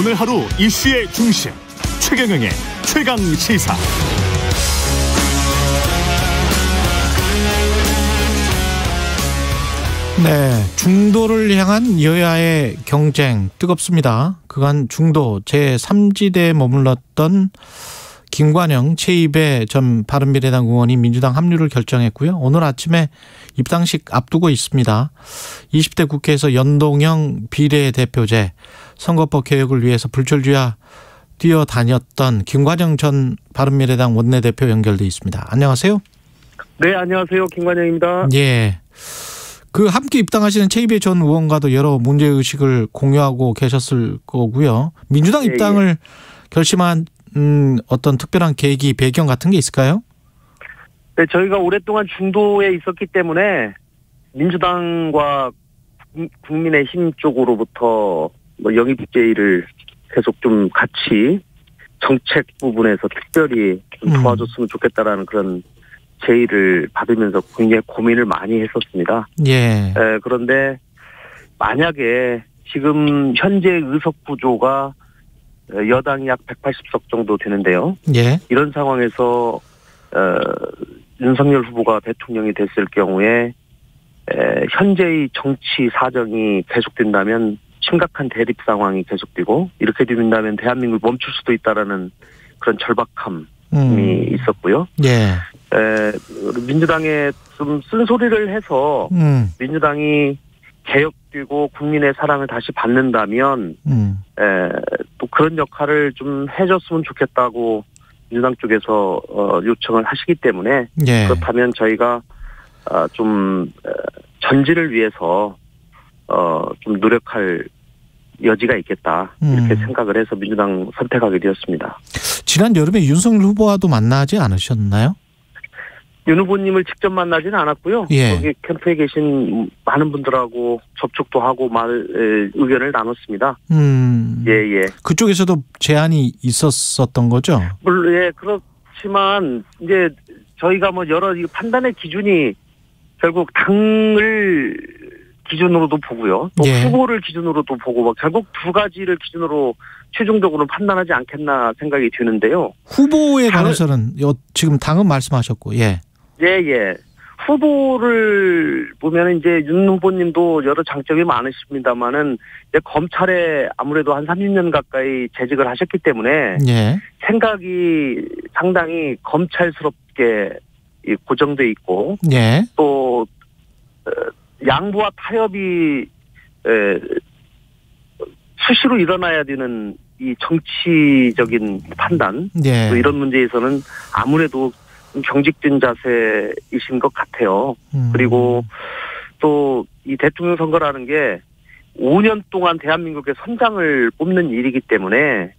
오늘 하루 이슈의 중심 최경영의 최강시사. 네, 중도를 향한 여야의 경쟁 뜨겁습니다. 그간 중도 제3지대에 머물렀던 김관영 제2배 전 바른미래당 의원이 민주당 합류를 결정했고요. 오늘 아침에 입당식 앞두고 있습니다. 20대 국회에서 연동형 비례대표제 선거법 개혁을 위해서 불철주야 뛰어다녔던 김관영 전 바른미래당 원내대표 연결돼 있습니다. 안녕하세요. 네, 안녕하세요. 김관영입니다. 예. 그 함께 입당하시는 최이배 전 의원과도 여러 문제의식을 공유하고 계셨을 거고요. 민주당 입당을 결심한 어떤 특별한 계기, 배경 같은 게 있을까요? 네, 저희가 오랫동안 중도에 있었기 때문에 민주당과 국민의힘 쪽으로부터 영입 제의를 계속 좀 같이 정책 부분에서 특별히 좀 도와줬으면 좋겠다라는 그런 제의를 받으면서 굉장히 고민을 많이 했었습니다. 예. 그런데 만약에 지금 현재 의석 구조가 여당이 약 180석 정도 되는데요. 예. 이런 상황에서 윤석열 후보가 대통령이 됐을 경우에 현재의 정치 사정이 계속된다면 심각한 대립 상황이 계속되고 이렇게 된다면 대한민국을 멈출 수도 있다라는 그런 절박함이 있었고요. 예. 민주당에 좀 쓴소리를 해서 민주당이 개혁되고 국민의 사랑을 다시 받는다면 또 그런 역할을 좀 해줬으면 좋겠다고 민주당 쪽에서 요청을 하시기 때문에 예. 그렇다면 저희가 좀 전진을 위해서 좀 노력할 여지가 있겠다 이렇게 생각을 해서 민주당 선택하게 되었습니다. 지난 여름에 윤석열 후보와도 만나지 않으셨나요? 윤 후보님을 직접 만나지는 않았고요. 예. 거기 캠프에 계신 많은 분들하고 접촉도 하고 의견을 나눴습니다. 예. 그쪽에서도 제안이 있었었던 거죠? 물론 예, 그렇지만 이제 저희가 여러 판단의 기준이 결국 당을 기준으로도 보고요. 또 예. 후보를 기준으로도 보고 결국 두 가지를 기준으로 최종적으로 판단하지 않겠나 생각이 드는데요. 후보에 관해서는 지금 당은 말씀하셨고, 예. 예. 후보를 보면 이제 윤 후보님도 여러 장점이 많으십니다만은 검찰에 아무래도 한 30년 가까이 재직을 하셨기 때문에 예. 생각이 상당히 검찰스럽게 고정돼 있고 예. 또 양보와 타협이 수시로 일어나야 되는 이 정치적인 판단 예. 또 이런 문제에서는 아무래도 경직된 자세이신 것 같아요. 그리고 또 이 대통령 선거라는 게 5년 동안 대한민국의 선장을 뽑는 일이기 때문에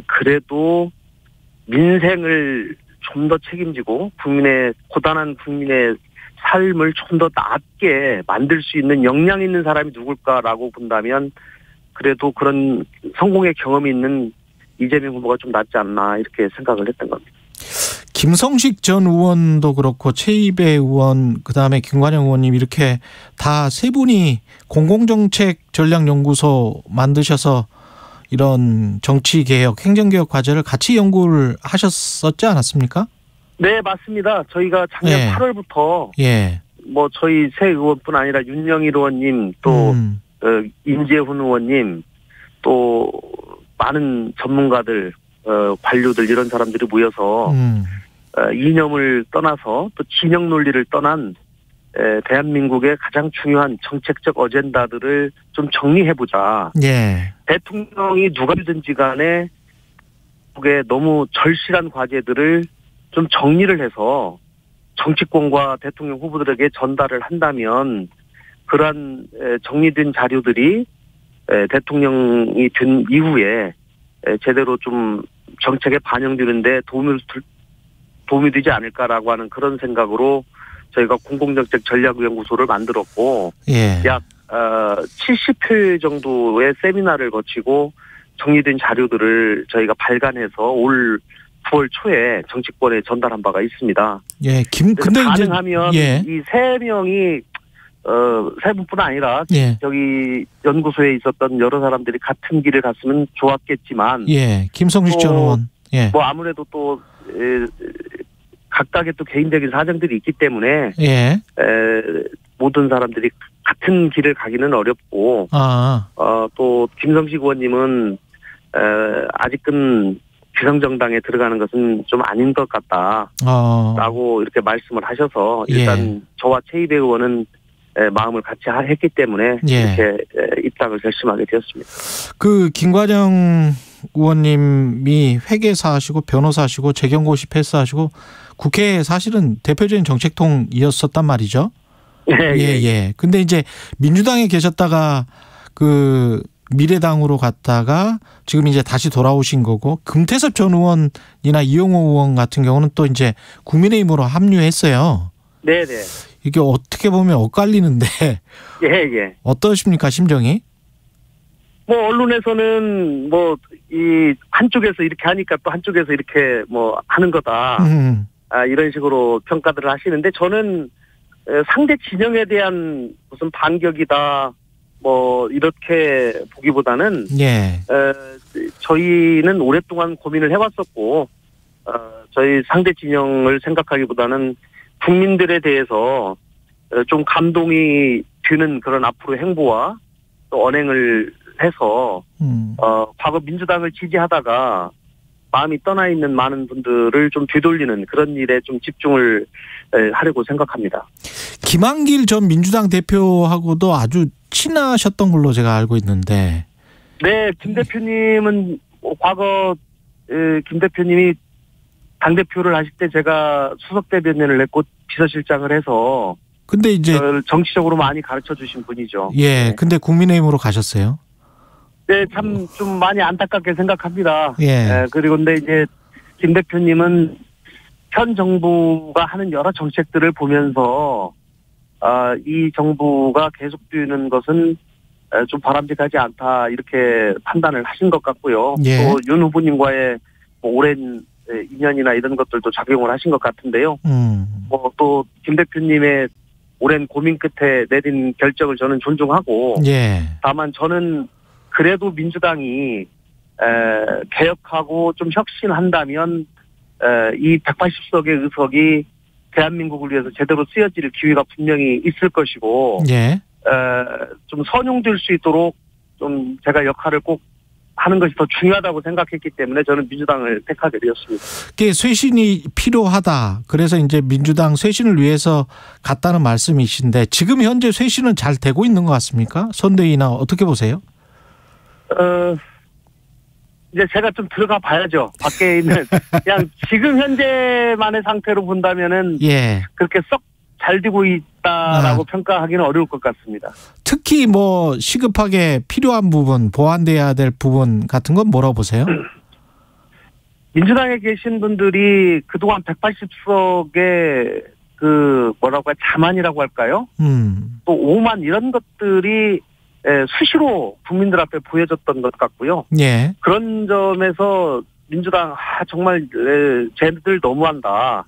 그래도 민생을 좀 더 책임지고 고단한 국민의 삶을 좀 더 낫게 만들 수 있는 역량 있는 사람이 누굴까라고 본다면 그래도 그런 성공의 경험이 있는 이재명 후보가 좀 낫지 않나 이렇게 생각을 했던 겁니다. 김성식 전 의원도 그렇고 최이배 의원 그다음에 김관영 의원님 이렇게 다 세 분이 공공정책 전략연구소 만드셔서 이런 정치개혁, 행정개혁 과제를 같이 연구를 하셨었지 않았습니까? 네, 맞습니다. 저희가 작년 예. 8월부터 예. 저희 새 의원뿐 아니라 윤영일 의원님 또 임재훈 의원님 또 많은 전문가들 관료들 이런 사람들이 모여서 이념을 떠나서 또 진영 논리를 떠난 대한민국의 가장 중요한 정책적 어젠다들을 좀 정리해보자. 예. 대통령이 누가 되든지 간에 국에 너무 절실한 과제들을 좀 정리를 해서 정치권과 대통령 후보들에게 전달을 한다면 그러한 정리된 자료들이 대통령이 된 이후에 제대로 좀 정책에 반영되는데 도움이 되지 않을까라고 하는 그런 생각으로 저희가 공공정책 전략연구소를 만들었고 예. 약 70회 정도의 세미나를 거치고 정리된 자료들을 저희가 발간해서 올 9월 초에 정치권에 전달한 바가 있습니다. 예. 근데 가능하면 예. 이 세 명이 세 분뿐 아니라 예. 저기 연구소에 있었던 여러 사람들이 같은 길을 갔으면 좋았겠지만 예. 김성식 전 의원. 예. 뭐 아무래도 또 각각의 또 개인적인 사정들이 있기 때문에 예. 모든 사람들이 같은 길을 가기는 어렵고 또 김성식 의원님은 아직은 기성정당에 들어가는 것은 좀 아닌 것 같다라고 이렇게 말씀을 하셔서 일단 예. 저와 최이배 의원은 마음을 같이 했기 때문에 예. 이렇게 입당을 결심하게 되었습니다. 그 김관영 의원님이 회계사하시고 변호사하시고 재경고시 패스하시고 국회에 사실은 대표적인 정책통이었었단 말이죠. 예. 근데 이제 민주당에 계셨다가 그 미래당으로 갔다가 지금 이제 다시 돌아오신 거고, 금태섭 전 의원이나 이용호 의원 같은 경우는 또 이제 국민의힘으로 합류했어요. 네네. 이게 어떻게 보면 엇갈리는데. 예. 어떠십니까, 심정이? 뭐 언론에서는 뭐 이 한쪽에서 이렇게 하니까 또 한쪽에서 이렇게 뭐 하는 거다. 이런 식으로 평가들을 하시는데 저는 상대 진영에 대한 무슨 반격이다. 뭐 이렇게 보기보다는 예. 저희는 오랫동안 고민을 해왔었고 저희 상대 진영을 생각하기보다는 국민들에 대해서 좀 감동이 드는 그런 앞으로 행보와 또 언행을 해서 과거 민주당을 지지하다가 마음이 떠나 있는 많은 분들을 좀 되돌리는 그런 일에 좀 집중을 하려고 생각합니다. 김한길 전 민주당 대표하고도 아주 친하셨던 걸로 제가 알고 있는데. 네, 김 대표님은 과거 김 대표님이 당대표를 하실 때 제가 수석 대변인을 했고 비서실장을 해서 근데 이제 정치적으로 많이 가르쳐 주신 분이죠. 예, 근데 국민의힘으로 가셨어요? 네, 참 좀 많이 안타깝게 생각합니다. 예. 그리고 근데 이제 김 대표님은 현 정부가 하는 여러 정책들을 보면서 이 정부가 계속되는 것은 좀 바람직하지 않다 이렇게 판단을 하신 것 같고요. 예. 또 윤 후보님과의 뭐 오랜 인연이나 이런 것들도 작용을 하신 것 같은데요. 뭐 또 김 대표님의 오랜 고민 끝에 내린 결정을 저는 존중하고 예. 다만 저는 그래도 민주당이 개혁하고 좀 혁신한다면 이 180석의 의석이 대한민국을 위해서 제대로 쓰여질 기회가 분명히 있을 것이고 예. 좀 선용될 수 있도록 좀 제가 역할을 꼭 하는 것이 더 중요하다고 생각했기 때문에 저는 민주당을 택하게 되었습니다. 그게 쇄신이 필요하다. 그래서 이제 민주당 쇄신을 위해서 갔다는 말씀이신데 지금 현재 쇄신은 잘 되고 있는 것 같습니까? 선대위나 어떻게 보세요? 이제 제가 좀 들어가 봐야죠. 밖에 있는 그냥 지금 현재만의 상태로 본다면은 예. 그렇게 썩 잘 되고 있다라고 평가하기는 어려울 것 같습니다. 특히 뭐 시급하게 필요한 부분, 보완돼야 될 부분 같은 건 뭐라고 보세요? 민주당에 계신 분들이 그동안 180석의 그 뭐라고 자만이라고 할까요? 또 오만 이런 것들이 수시로 국민들 앞에 보여졌던 것 같고요. 예. 그런 점에서 민주당 정말 쟤들 너무한다.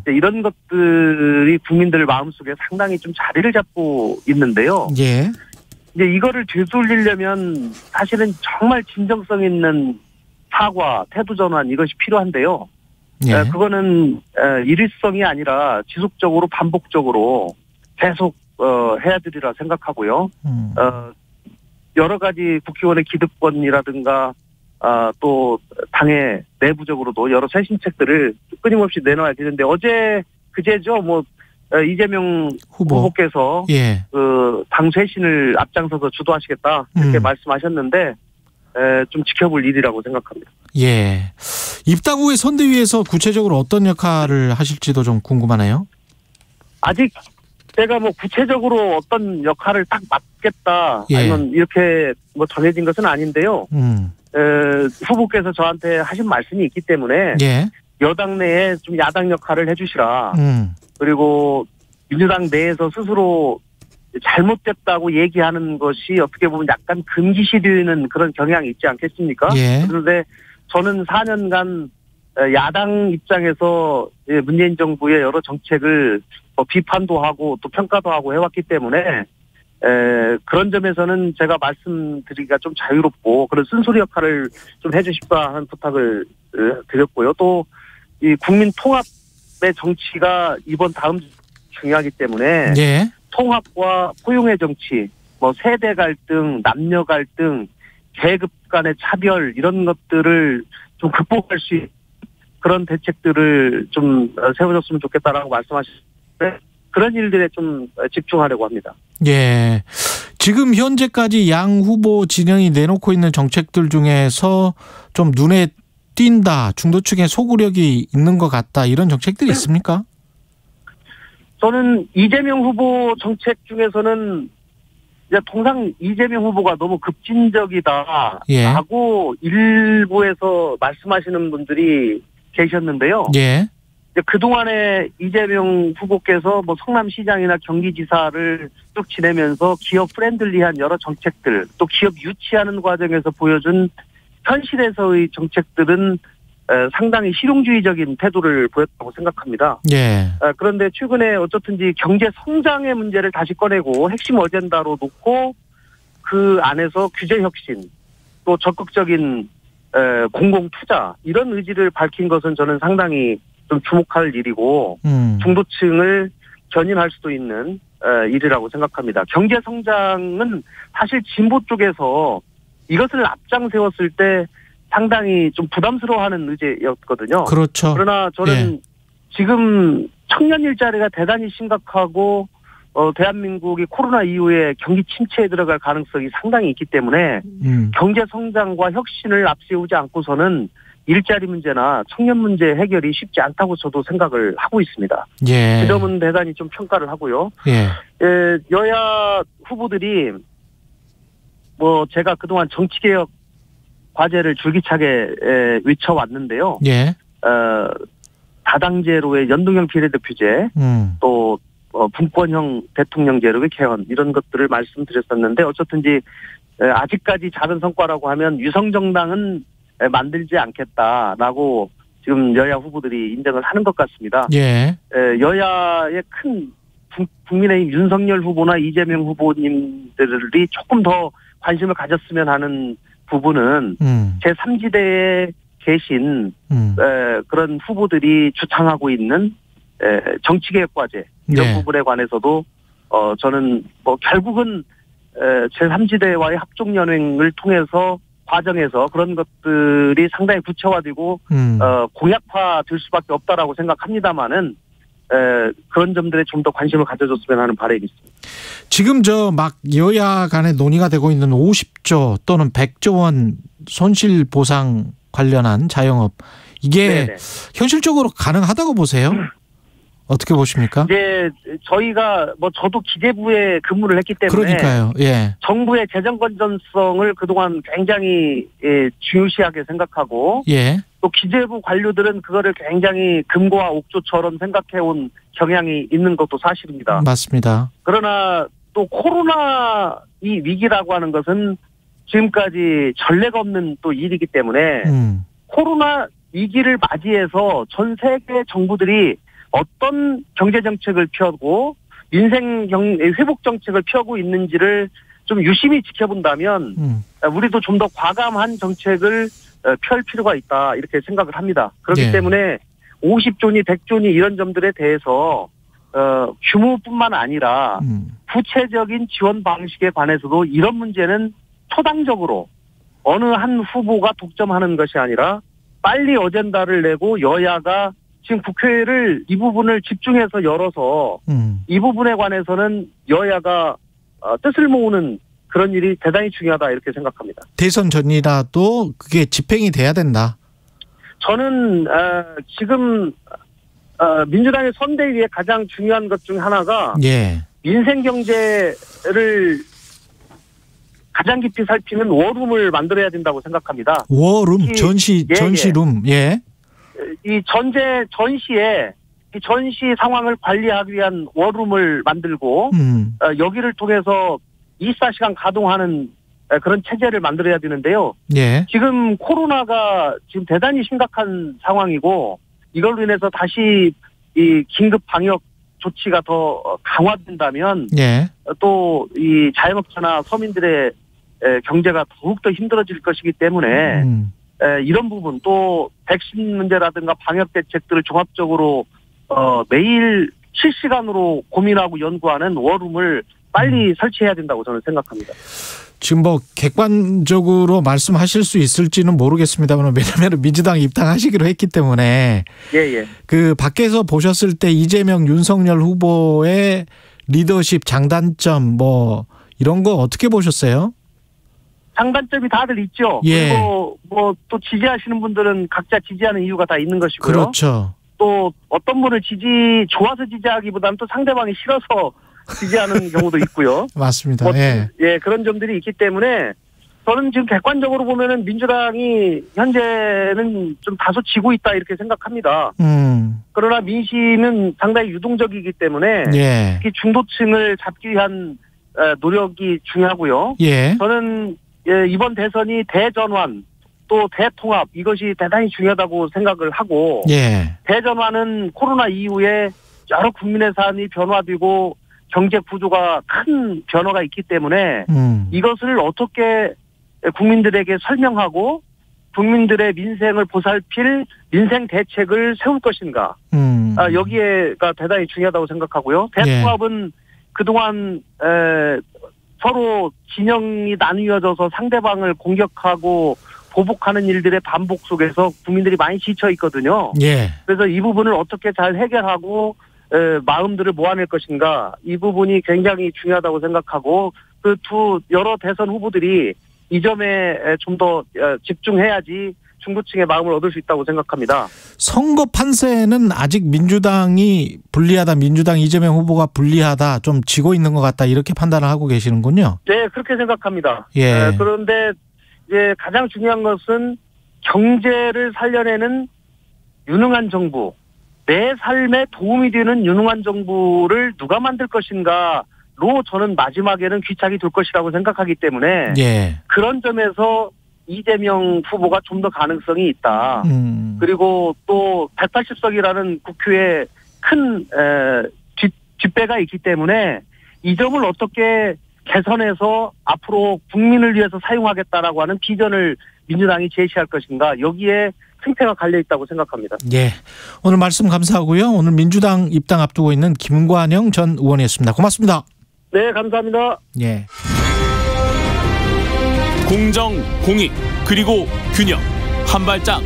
이런 것들이 국민들 마음속에 상당히 좀 자리를 잡고 있는데요. 예. 이제 이거를 되돌리려면 사실은 정말 진정성 있는 사과, 태도 전환 이것이 필요한데요. 예. 그거는 일회성이 아니라 지속적으로 반복적으로 계속 해야 되리라 생각하고요. 여러 가지 국회의원의 기득권이라든가 또 당의 내부적으로도 여러 쇄신책들을 끊임없이 내놔야 되는데 그제죠 뭐 이재명 후보께서 예. 그 당 쇄신을 앞장서서 주도하시겠다 이렇게 말씀하셨는데 좀 지켜볼 일이라고 생각합니다. 예. 입당 후에 선대위에서 구체적으로 어떤 역할을 하실지도 좀 궁금하네요. 아직 제가 뭐 구체적으로 어떤 역할을 딱 맡겠다 아니면 이렇게 뭐 정해진 것은 아닌데요. 후보께서 저한테 하신 말씀이 있기 때문에 여당 내에 좀 야당 역할을 해주시라. 그리고 민주당 내에서 스스로 잘못됐다고 얘기하는 것이 어떻게 보면 약간 금기시되는 그런 경향이 있지 않겠습니까? 그런데 저는 4년간 야당 입장에서 문재인 정부의 여러 정책을 비판도 하고 또 평가도 하고 해왔기 때문에 그런 점에서는 제가 말씀드리기가 좀 자유롭고 그런 쓴소리 역할을 좀 해주십사 하는 부탁을 드렸고요. 또 이 국민 통합의 정치가 이번 다음 중요하기 때문에 예. 통합과 포용의 정치, 세대 갈등, 남녀 갈등, 계급 간의 차별 이런 것들을 좀 극복할 수 있는 그런 대책들을 좀 세워줬으면 좋겠다라고 말씀하셨는데 그런 일들에 좀 집중하려고 합니다. 예. 지금 현재까지 양 후보 진영이 내놓고 있는 정책들 중에서 좀 눈에 띈다, 중도 측에 소구력이 있는 것 같다 이런 정책들이 있습니까? 저는 이재명 후보 정책 중에서는 통상 이재명 후보가 너무 급진적이다라고 예. 일부에서 말씀하시는 분들이 계셨는데요. 예. 그동안에 이재명 후보께서 성남시장이나 경기지사를 쭉 지내면서 기업 프렌들리한 여러 정책들, 또 기업 유치하는 과정에서 보여준 현실에서의 정책들은 상당히 실용주의적인 태도를 보였다고 생각합니다. 예. 그런데 최근에 어쨌든지 경제 성장의 문제를 다시 꺼내고 핵심 어젠다로 놓고 그 안에서 규제 혁신, 또 적극적인 공공 투자 이런 의지를 밝힌 것은 저는 상당히 좀 주목할 일이고 중도층을 견인할 수도 있는 일이라고 생각합니다. 경제 성장은 사실 진보 쪽에서 이것을 앞장 세웠을 때 상당히 좀 부담스러워하는 의제였거든요. 그렇죠. 그러나 저는 지금 청년 일자리가 대단히 심각하고 대한민국이 코로나 이후에 경기 침체에 들어갈 가능성이 상당히 있기 때문에 경제 성장과 혁신을 앞세우지 않고서는 일자리 문제나 청년 문제 해결이 쉽지 않다고 저도 생각을 하고 있습니다. 예. 그 점은 대단히 좀 평가를 하고요. 예. 여야 후보들이 제가 그동안 정치개혁 과제를 줄기차게 외쳐왔는데요. 예. 다당제로의 연동형 비례대표제, 또 분권형 대통령제로의 개헌 이런 것들을 말씀드렸었는데 어쨌든지 아직까지 작은 성과라고 하면 유성정당은 만들지 않겠다라고 지금 여야 후보들이 인정을 하는 것 같습니다. 예. 여야의 큰 국민의힘 윤석열 후보나 이재명 후보님들이 조금 더 관심을 가졌으면 하는 부분은 제3지대에 계신 그런 후보들이 주창하고 있는 정치개혁 과제 이런 네. 부분에 관해서도 저는 결국은 제3지대와의 합종연행을 통해서 과정에서 그런 것들이 상당히 구체화되고 공약화될 수밖에 없다라고 생각합니다마는 그런 점들에 좀 더 관심을 가져줬으면 하는 바람이 있습니다. 지금 막 여야 간에 논의가 되고 있는 50조 또는 100조 원 손실 보상 관련한 자영업 이게 네네. 현실적으로 가능하다고 보세요? 어떻게 보십니까? 이제 저희가 저도 기재부에 근무를 했기 때문에 그러니까요. 예. 정부의 재정 건전성을 그동안 굉장히 중요시하게 생각하고 예. 또 기재부 관료들은 그거를 굉장히 금고와 옥조처럼 생각해온 경향이 있는 것도 사실입니다. 맞습니다. 그러나 또 코로나 이 위기라고 하는 것은 지금까지 전례가 없는 또 일이기 때문에 코로나 위기를 맞이해서 전 세계 정부들이 어떤 경제 정책을 펴고 민생 회복 정책을 펴고 있는지를 좀 유심히 지켜본다면 우리도 좀 더 과감한 정책을 펼 필요가 있다 이렇게 생각을 합니다. 그렇기 네. 때문에 50조니 100조니 이런 점들에 대해서 규모뿐만 아니라 구체적인 지원 방식에 관해서도 이런 문제는 초당적으로 어느 한 후보가 독점하는 것이 아니라 빨리 어젠다를 내고 여야가 지금 국회를 이 부분을 집중해서 열어서 이 부분에 관해서는 여야가 뜻을 모으는 그런 일이 대단히 중요하다 이렇게 생각합니다. 대선 전이라도 그게 집행이 돼야 된다. 저는 지금 민주당의 선대위의 가장 중요한 것 중 하나가 예. 민생 경제를 가장 깊이 살피는 워룸을 만들어야 된다고 생각합니다. 워룸 전시룸 예. 이 전시에 이 전시 상황을 관리하기 위한 워룸을 만들고 여기를 통해서 24시간 가동하는 그런 체제를 만들어야 되는데요. 예. 지금 코로나가 지금 대단히 심각한 상황이고 이걸로 인해서 다시 이 긴급 방역 조치가 더 강화된다면 예. 또 이 자영업자나 서민들의 경제가 더욱더 힘들어질 것이기 때문에 이런 부분 또 백신 문제라든가 방역 대책들을 종합적으로 매일 실시간으로 고민하고 연구하는 워룸을 빨리 설치해야 된다고 저는 생각합니다. 지금 뭐 객관적으로 말씀하실 수 있을지는 모르겠습니다만 왜냐하면 민주당 입당하시기로 했기 때문에 예. 그 밖에서 보셨을 때 이재명 윤석열 후보의 리더십 장단점 뭐 이런 거 어떻게 보셨어요? 장단점이 다들 있죠. 예. 그리고 뭐 또 지지하시는 분들은 각자 지지하는 이유가 다 있는 것이고요. 그렇죠. 또 어떤 분을 좋아서 지지하기보다는 또 상대방이 싫어서 지지하는 경우도 있고요. 맞습니다. 뭐, 예. 그런 점들이 있기 때문에 저는 지금 객관적으로 보면은 민주당이 현재는 좀 다소 지고 있다 이렇게 생각합니다. 그러나 민심은 상당히 유동적이기 때문에 예. 특히 중도층을 잡기 위한 노력이 중요하고요. 예. 저는 이번 대선이 대전환 또 대통합 이것이 대단히 중요하다고 생각을 하고 예. 대전환은 코로나 이후에 여러 국민의 삶이 변화되고 경제 구조가 큰 변화가 있기 때문에 이것을 어떻게 국민들에게 설명하고 국민들의 민생을 보살필 민생 대책을 세울 것인가. 여기에가 대단히 중요하다고 생각하고요. 대통합은 그동안 서로 진영이 나뉘어져서 상대방을 공격하고 보복하는 일들의 반복 속에서 국민들이 많이 지쳐 있거든요. 예. 그래서 이 부분을 어떻게 잘 해결하고 마음들을 모아낼 것인가 이 부분이 굉장히 중요하다고 생각하고 그 여러 대선 후보들이 이 점에 좀 더 집중해야지 중도층의 마음을 얻을 수 있다고 생각합니다. 선거 판세는 아직 민주당이 불리하다, 민주당 이재명 후보가 불리하다, 좀 지고 있는 것 같다 이렇게 판단을 하고 계시는군요. 네, 그렇게 생각합니다. 예. 그런데 이제 가장 중요한 것은 경제를 살려내는 유능한 정부, 내 삶에 도움이 되는 유능한 정부를 누가 만들 것인가로 저는 마지막에는 귀착이 될 것이라고 생각하기 때문에 예. 그런 점에서 이재명 후보가 좀 더 가능성이 있다. 그리고 또 180석이라는 국회에 큰 뒷배가 있기 때문에 이 점을 어떻게 개선해서 앞으로 국민을 위해서 사용하겠다라고 하는 비전을 민주당이 제시할 것인가 여기에 생태가 갈려 있다고 생각합니다. 예, 오늘 말씀 감사하고요. 오늘 민주당 입당 앞두고 있는 김관영 전 의원이었습니다. 고맙습니다. 네, 감사합니다. 예. 공정, 공익, 그리고 균형. 한 발짝